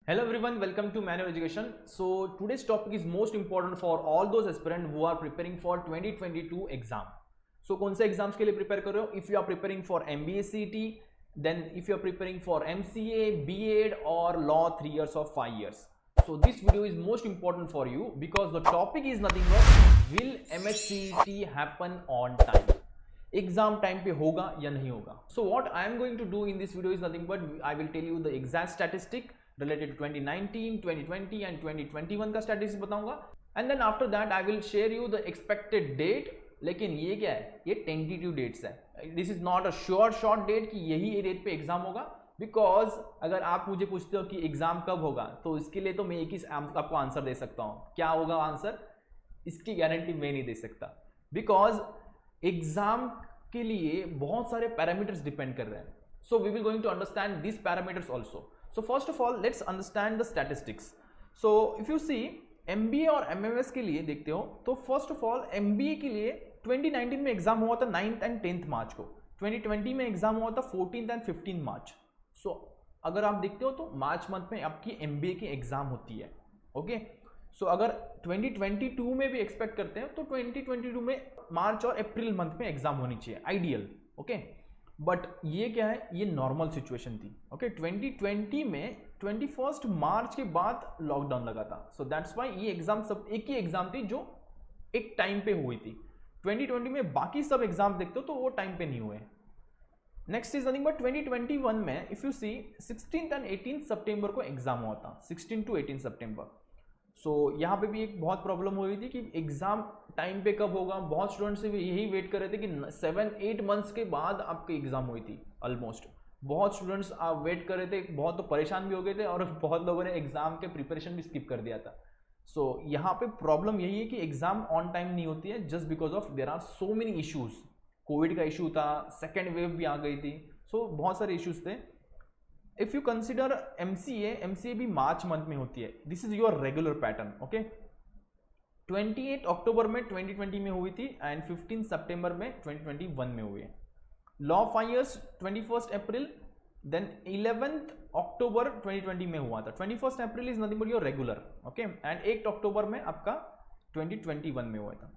Hello everyone, welcome to Manual Education. So today's topic is most important for all those aspirants who are preparing for 2022 exam. So कौन से exams के लिए prepare कर रहे हो? If you are preparing for MBA CET, then if you are preparing for MCA, B.Ed or Law 3 years or 5 years. So this video is most important for you because the topic is nothing but will MHCET happen on time? Exam time पे होगा या नहीं होगा. So what I am going to do in this video is nothing but I will tell you the exact statistic related to 2019, 2020 and 2021 का statistic बताऊंगा. And then after that I will share you the expected date. लेकिन ये क्या है, ये tentative dates है. This is not a sure short date कि यही डेट पे एग्जाम होगा. बिकॉज अगर आप मुझे पूछते हो कि एग्जाम कब होगा, तो इसके लिए तो मैं एक ही आपको आंसर दे सकता हूँ. क्या होगा आंसर, इसकी गारंटी मैं नहीं दे सकता. बिकॉज एग्जाम के लिए बहुत सारे पैरामीटर्स डिपेंड कर रहे हैं. So we will going to understand this parameters also. So first of all let's understand the statistics. So if you see MBA और एमएमएस के लिए देखते हो तो फर्स्ट ऑफ ऑल एमबीए के लिए 2019 में एग्जाम हुआ था 9th एंड 10th मार्च को. 2020 में एग्जाम हुआ था 14th एंड 15th मार्च. सो अगर आप देखते हो तो मार्च मंथ में आपकी एमबीए की एग्जाम होती है. ओके सो अगर 2022 में भी एक्सपेक्ट करते हैं तो 2022 में मार्च और अप्रैल मंथ में एग्जाम होनी चाहिए आइडियल. ओके बट ये क्या है, ये नॉर्मल सिचुएशन थी. ओके 2020 में 21 मार्च के बाद लॉकडाउन लगा था. सो दैट्स वाई ये एग्जाम सब एक ही एग्जाम थी जो एक टाइम पे हुई थी. 2020 में बाकी सब एग्जाम देखते हो तो वो टाइम पे नहीं हुए. नेक्स्ट इज नथिंग बट 2021 में if you see 16th and 18th सितंबर को एग्जाम हुआ था. 16 to 18 सितंबर. सो यहाँ पे भी एक बहुत प्रॉब्लम हो रही थी कि एग्जाम टाइम पे कब होगा. बहुत स्टूडेंट्स भी यही वेट कर रहे थे कि 7-8 मंथ्स के बाद आपकी एग्जाम हुई थी ऑलमोस्ट. बहुत स्टूडेंट्स वेट कर रहे थे, बहुत तो परेशान भी हो गए थे और बहुत लोगों ने एग्जाम के प्रिपरेशन भी स्किप कर दिया था. सो यहाँ पे प्रॉब्लम यही है कि एग्जाम ऑन टाइम नहीं होती है just because of there are so many issues. Covid का इशू था, सेकेंड वेव भी आ गई थी. सो बहुत सारे इश्यूज थे. इफ यू कंसिडर एमसीए भी मार्च मंथ में होती है. This is your regular pattern. Okay 28 अक्टूबर में 2020 में हुई थी एंड 15 सितंबर में 2021 में हुई है. लॉ 5 years 21 अप्रैल, देन 11th अक्टूबर 2020 में हुआ था. 21 April is nothing but your regular. Okay and 8 अक्टूबर में आपका 2021 में हुआ था.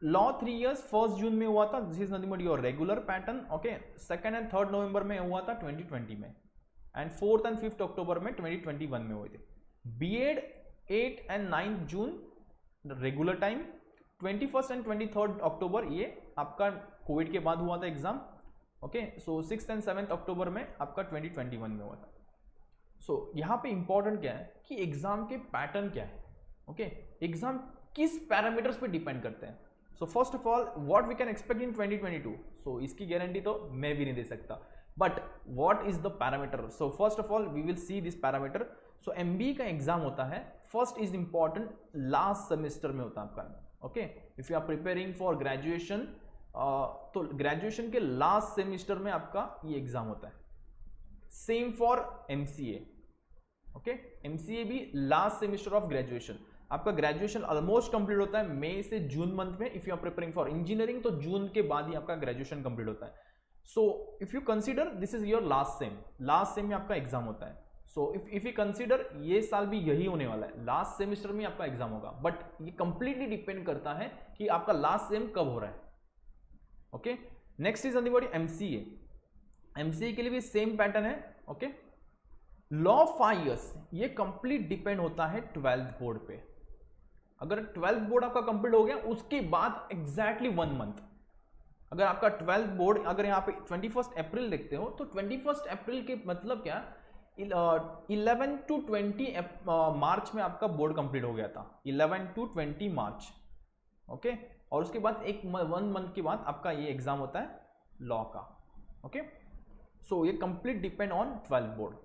लॉ 3 years 1 जून में हुआ था. This is nothing but your regular pattern. Okay 2nd and 3rd नवंबर में हुआ था 2020 में एंड 4th एंड 5th अक्टूबर में 2021 में हुए थे. BEd 8 and 9 June regular time. 21st and 23rd October ये आपका कोविड के बाद हुआ था exam. Okay so 6th and 7th October में आपका 2021 में हुआ था. सो यहाँ पे इंपॉर्टेंट क्या है कि एग्जाम के पैटर्न क्या है. ओके एग्जाम किस पैरामीटर्स पे डिपेंड करते हैं. So first of all what we can expect in 2022. So इसकी गारंटी तो मैं भी नहीं दे सकता. But what is the parameter. So first of all we will see this parameter. So MBA का एग्जाम होता है first is important last semester में होता है आपका. Okay if you are preparing for graduation तो ग्रेजुएशन के लास्ट सेमेस्टर में आपका ये एग्जाम होता है. Same for MCA. Okay MCA भी लास्ट सेमेस्टर ऑफ ग्रेजुएशन. आपका ग्रेजुएशन ऑलमोस्ट कंप्लीट होता है मई से जून मंथ में. If you are preparing for engineering तो जून के बाद ही आपका ग्रेजुएशन कंप्लीट होता है. सो if you consider this is your last sem में आपका एग्जाम होता है. सो इफ यू कंसीडर ये साल भी यही होने वाला है, लास्ट सेमेस्टर में आपका एग्जाम होगा. बट ये कंप्लीटली डिपेंड करता है कि आपका लास्ट सेम कब हो रहा है. Okay next is nothing but MCA. MCA के लिए भी सेम पैटर्न है. ओके लॉ 5 years ये कंप्लीट डिपेंड होता है 12th बोर्ड पे. अगर 12th बोर्ड आपका कंप्लीट हो गया उसके बाद एग्जैक्टली 1 month. अगर आपका 12th बोर्ड अगर यहाँ पे 21 अप्रैल देखते हो तो 21 अप्रैल के मतलब क्या 11 to 20 मार्च में आपका बोर्ड कंप्लीट हो गया था. 11 to 20 मार्च. ओके और उसके बाद 1 month के बाद आपका ये एग्जाम होता है लॉ का. ओके सो ये complete depend on 12th board.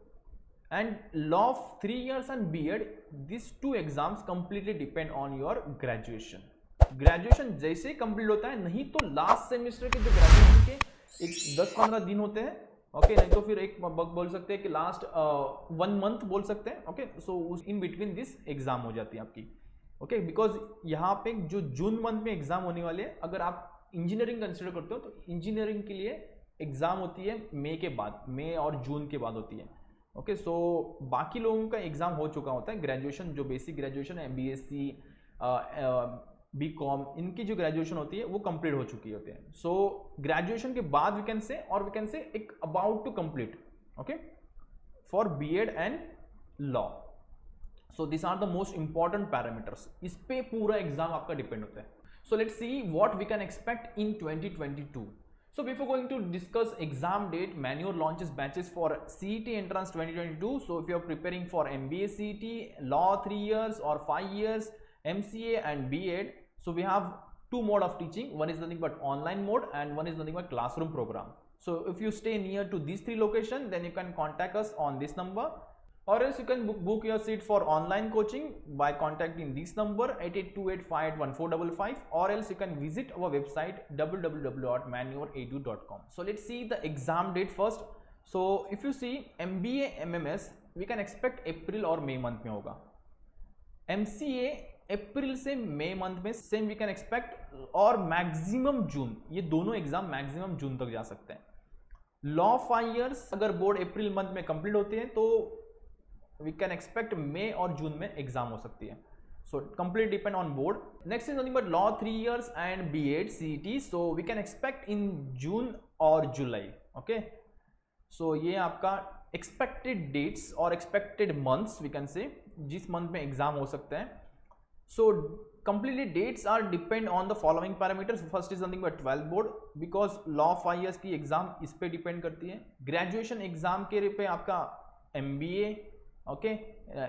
And law 3 years and BEd this 2 exams completely depend on your graduation. Graduation जैसे कंप्लीट होता है, नहीं तो लास्ट सेमेस्टर के जो ग्रेजुएशन के एक 10-15 दिन होते हैं. ओके नहीं तो फिर एक बोल सकते हैं कि लास्ट 1 month बोल सकते हैं. Okay so in between this exam हो जाती है आपकी. ओके बिकॉज यहाँ पे जो जून मंथ में एग्जाम होने वाले हैं, अगर आप इंजीनियरिंग कंसिडर करते हो तो इंजीनियरिंग के लिए एग्जाम होती है मई के बाद, मई और जून के बाद होती है. ओके सो बाकी लोगों का एग्जाम हो चुका होता है, ग्रेजुएशन जो बेसिक ग्रेजुएशन है MBSc BCom इनकी जो ग्रेजुएशन होती है वो कंप्लीट हो चुकी होती है. सो ग्रेजुएशन के बाद वी कैन से एक about to complete okay for B.Ed and law. So this are the most important parameters, इस पे पूरा एग्जाम आपका डिपेंड होता है. So let's see what we can expect in 2022. So before going to discuss exam date, Manure launches batches for CET entrance 2022. So if you are preparing for MBA CET, law 3 years or 5 years, MCA and B.Ed, so we have two mode of teaching. One is nothing but online mode and one is nothing but classroom program. So if you stay near to these three locations, then you can contact us on this number, or else you can book your seat for online coaching by contacting this number 8828581455, or else you can visit our website www.manureedu.com. So let's see the exam date first. So if you see MBA MMS, we can expect April और May month में होगा. MCA अप्रैल से मई month में same we can expect, और maximum जून, ये दोनों exam maximum जून तक जा सकते हैं. लॉ 5 इयर्स अगर बोर्ड अप्रैल मंथ में कंप्लीट होती है तो वी कैन एक्सपेक्ट मई और जून में एग्जाम हो सकती है. So complete depend on board. Next is nothing but law 3 years and B.Ed CET, so we can expect in June और जुलाई. ओके सो ये आपका एक्सपेक्टेड डेट्स और expected months we can say जिस month में exam हो सकते हैं. So completely dates are depend on the following parameters. First is nothing but 12th board, because law 5 years की एग्जाम इस पे डिपेंड करती है. ग्रेजुएशन एग्जाम के पे आपका MBA okay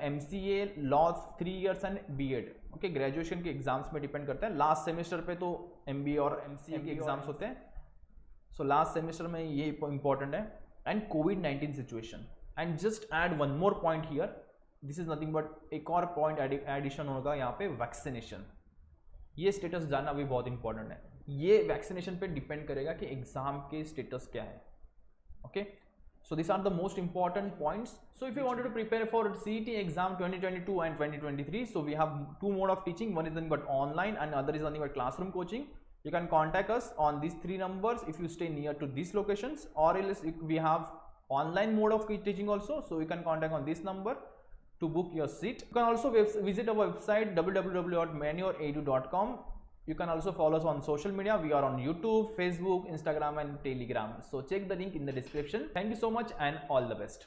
MCA law 3 years and B.Ed okay graduation के exams में डिपेंड करता है. लास्ट सेमेस्टर पे तो MBA और MCA के एग्जाम्स होते हैं. सो लास्ट सेमेस्टर में ये इंपॉर्टेंट है. And COVID-19 situation. And just add one more point here, this is nothing but एक और पॉइंट एडिशन होगा यहाँ पे, वैक्सीनेशन. ये स्टेटस जानना भी बहुत इंपॉर्टेंट है. ये वैक्सीनेशन पे डिपेंड करेगा कि एग्जाम के स्टेटस क्या है. Okay so this are the most important points. So if you wanted to prepare for CET exam 2022 and 2023, so we have two mode of teaching. One is nothing but online and other is nothing but classroom coaching. You can contact us on these 3 numbers if you stay near to these locations, or else we have online mode of teaching also, so you can contact on this number to book your seat. You can also visit our website www.manureedu.com. You can also follow us on social media. We are on YouTube, Facebook, Instagram and Telegram. So check the link in the description. Thank you so much and all the best.